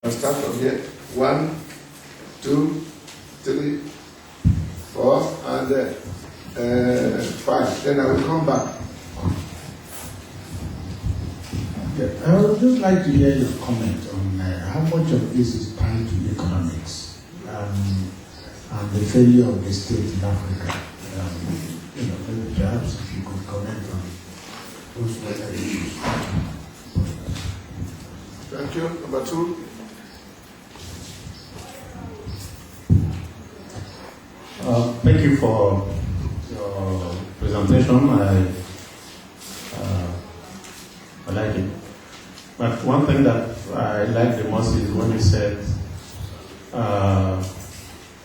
I'll start from here. 1, 2, 3, 4, and 5. Then I will come back. Okay. I would just like to hear your comment on how much of this is tied to economics and the failure of the state in Africa. Perhaps if you could comment on those other issues. Thank you. Number 2. Thank you for your presentation. I like it. But one thing that I like the most is when you said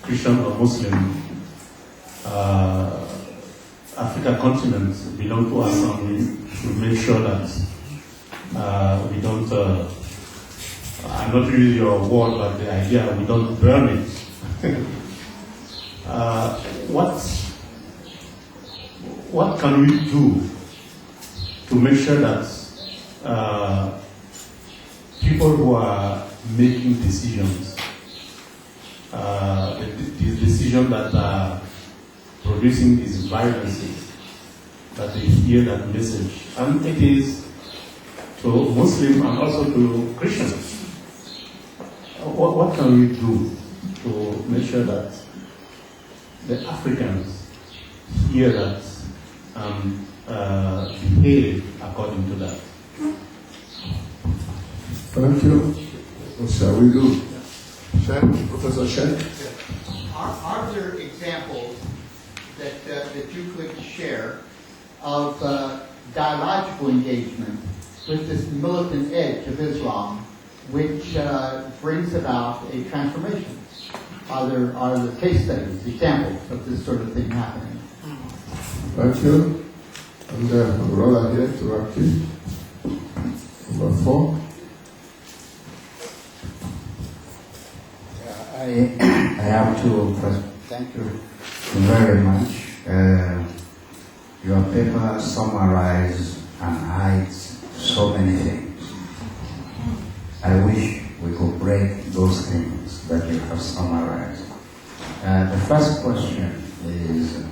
Christian or Muslim, Africa continent belong to us, and we should make sure that we don't, I'm not using your word, but the idea, we don't burn it. What can we do to make sure that people who are making decisions, the decisions that are producing these violences, that they hear that message, and it is to Muslims and also to Christians. What can we do to make sure that the Africans hear that and behave according to that? Thank you. What shall we do? Professor Shen? Are there examples that you could share of dialogical engagement with this militant edge of Islam, which brings about a transformation? Are there case studies, examples of this sort of thing happening? Thank you. And brother here to Rocky. Number 4. I have to thank you very much. Your paper summarizes and hides so many things. I wish we could break those things that you have summarized. The first question is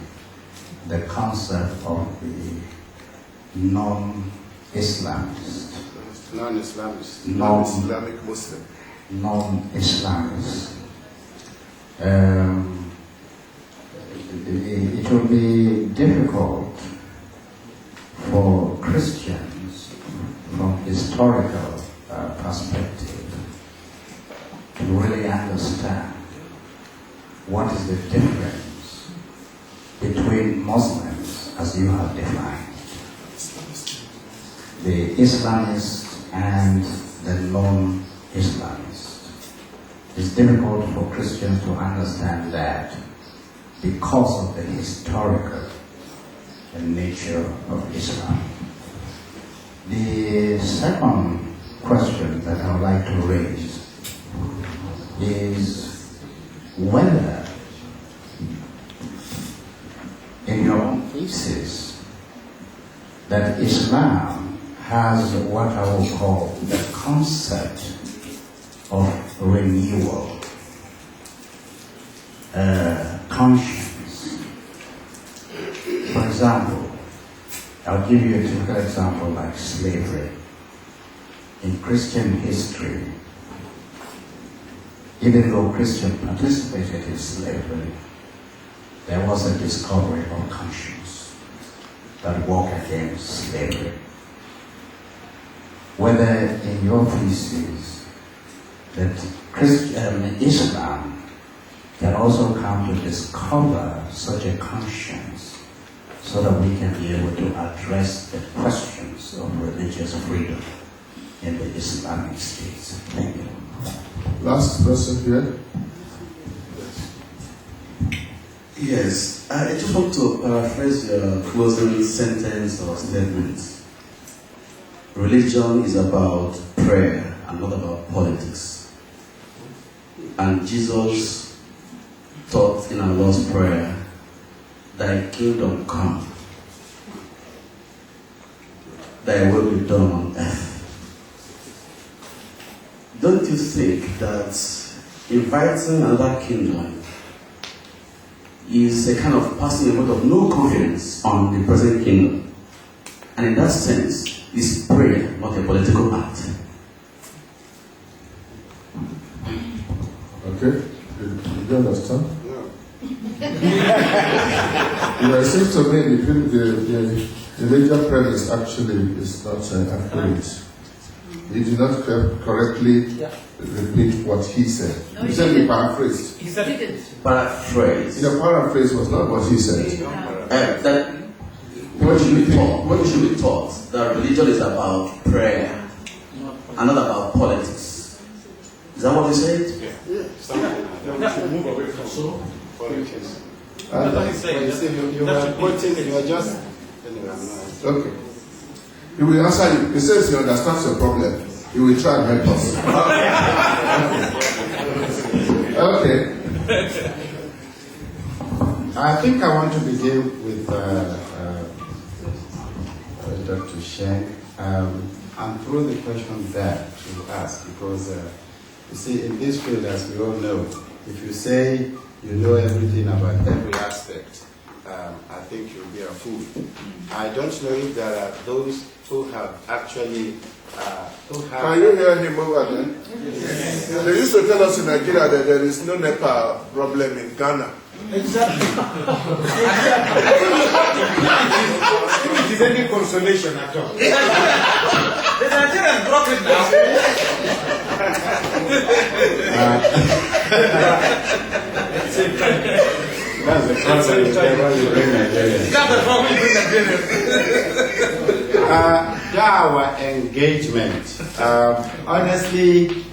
the concept of the non-Islamist. Non-Islamist. Non-Islamic Muslim. Non-Islamist. It will be difficult for Christians from historical perspective to really understand what is the difference between Muslims as you have defined, the Islamists and the non-Islamists. It's difficult for Christians to understand that because of the historical nature of Islam. The second question that I would like to raise is whether in your own thesis that Islam has what I will call the concept of renewal, conscience. For example, I'll give you a typical example like slavery. In Christian history, even though Christians participated in slavery, there was a discovery of conscience that worked against slavery. Whether in your thesis that Islam can also come to discover such a conscience so that we can be able to address the questions of religious freedom in the Islamic states. Thank you. Last person here. Yes, I just want to paraphrase your closing sentence or statement. Religion is about prayer and not about politics. And Jesus taught in our Lord's Prayer, "Thy kingdom come, thy will be done on earth." don't you think that inviting another kingdom is a kind of passing a vote of no confidence on the present kingdom? And in that sense, is prayer not a political act? Okay? You understand? Yeah, it seems to me the major premise actually is not accurate. He did not correctly repeat what he said. No, he he said he didn't. paraphrased. He didn't. Paraphrase. The paraphrase was not what he said. That what should be taught? What should be taught? That religion is about prayer and not about politics. Is that what he said? We should move away from politics. And, You are quoting, you are just. okay. He will answer you. He says he understands your problem. He will try and help us. Okay. I think I want to begin with Dr. Sheng and throw the question there to ask, because you see, in this field, as we all know, if you say you know everything about every aspect, I think you'll be a fool. I don't know if there are those who have actually Can you hear him over there? Yes. They used to tell us in Nigeria that there is no NEPA problem in Ghana. Exactly. If it is any consolation at all. The Nigerians broke it now. that's the problem when you bring Nigerians. That's the problem you bring Nigerians. Our engagement. Honestly,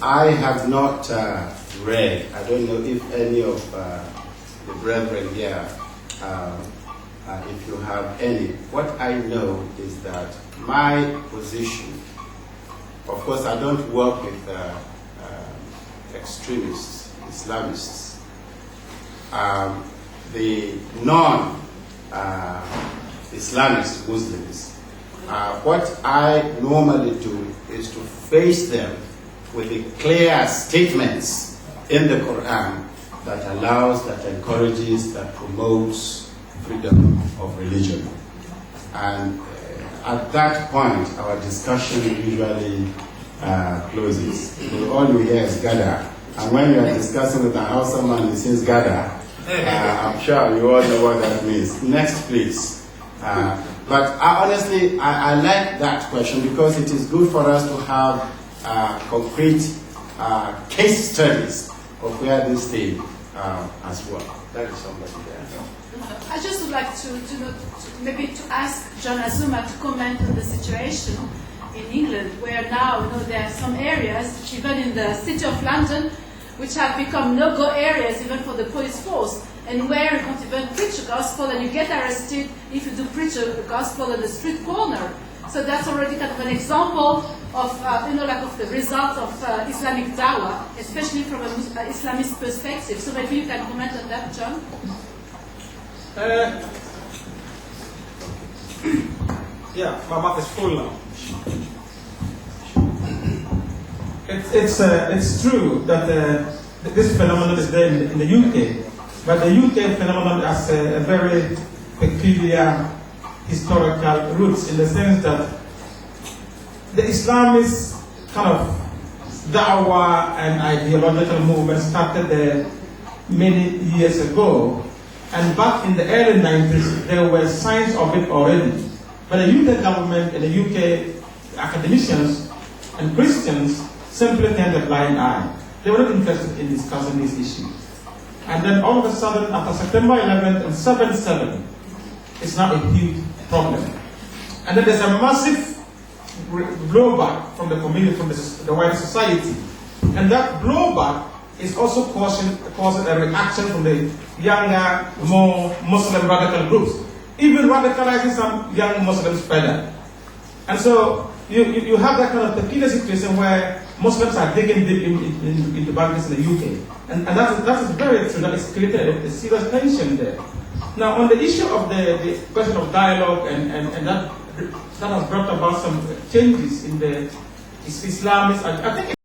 I have not read. I don't know if any of the brethren here, if you have any. What I know is that my position, of course, I don't work with extremists, Islamists. The non-Islamist Muslims. What I normally do is to face them with the clear statements in the Quran that allows, that encourages, that promotes freedom of religion. And at that point, our discussion usually closes. All you hear is Gada. And when you are discussing with an Hausa man, he says Gada. I'm sure you all know what that means. Next, please. But honestly, I like that question because it is good for us to have concrete case studies of where this stay as well. That is somebody there. I just would like to maybe to ask John Azuma to comment on the situation in England, where now there are some areas, even in the city of London, which have become no-go areas even for the police force, and where you can't even preach a gospel, and you get arrested if you do preach a gospel on the street corner. So that's already kind of an example of of the result of Islamic dawah, especially from an Islamist perspective. So maybe you can comment on that, John. Yeah, my mouth is full now. It's true that this phenomenon is there in the UK, but the UK phenomenon has a very peculiar historical roots in the sense that the Islamist kind of da'wah and ideological movement started there many years ago, and back in the early 90s there were signs of it already. But the UK government and the UK academicians and Christians simply turned a blind eye. They were not interested in discussing these issues. And then all of a sudden, after September 11th and 7/7, it's now a huge problem. And then there's a massive blowback from the community, from the wider society. And that blowback is also causing a reaction from the younger, more Muslim radical groups, even radicalizing some young Muslims further. And so you have that kind of peculiar situation where Muslims are digging deep into banks in the UK. And that is very true. That is created a serious tension there. Now, on the issue of the question of dialogue, and that has brought about some changes in the Islam is, I think